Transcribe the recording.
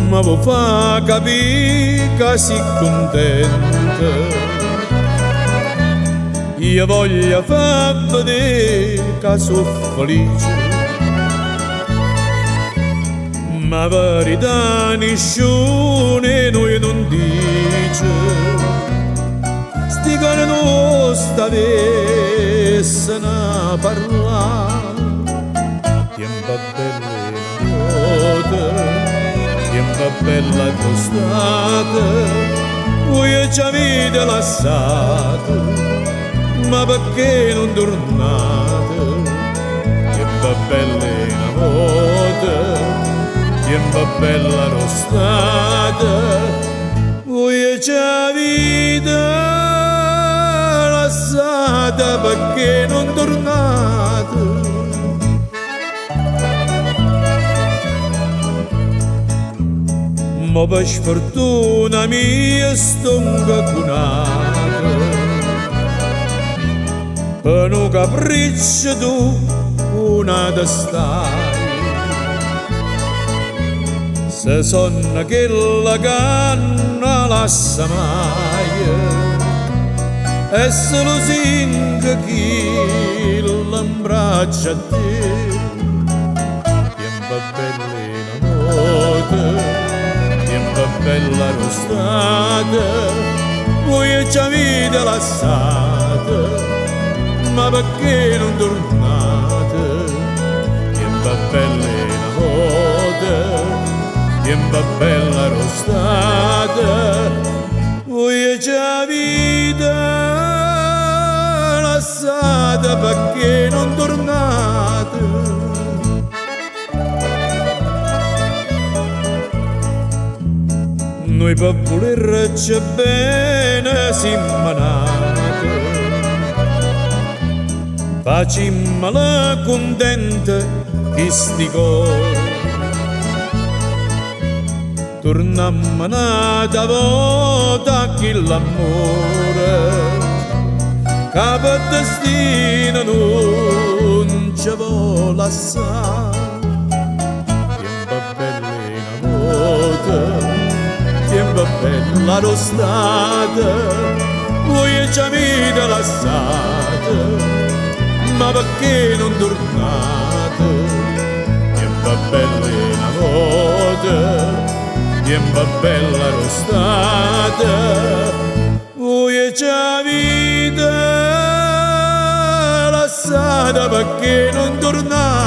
ma vuoi fa capire che sei contenta. Io voglio far vedere che sono felice, ma verità nessuno noi non dice. Sti cani nostra avessero a parlare, tempo bella notte, tempo bella tostata, voi ci avete lasciato, ma perché non tornate? Tempo bella notte, tempo bella tostata, voi ci avete lasciata perché non tornate? Ma per sfortuna mia sto incacunata, per un capriccio tu una da stai. Se sonna che la canna lascia mai, e se lo singa chi l'abbraccia a te. Tempo bella notte, tempo bella rostata, voi ci avete lasciata, ma perché non tornate? Tempo bella notte, tempo bella rostata, voi ci avete lasciata perché non tornate? Noi per volerci bene siamo nati, facciamo la contenta che sti cuore. Tornammo nata volta che l'amore, che per destino non ci vuole assai. Tempo bella notte, tempo bella rostata, voi ci avete lasciata, ma perché non tornate? Tempo bella notte, tempo bella rostata, voi ci avete lasciata perché non tornate?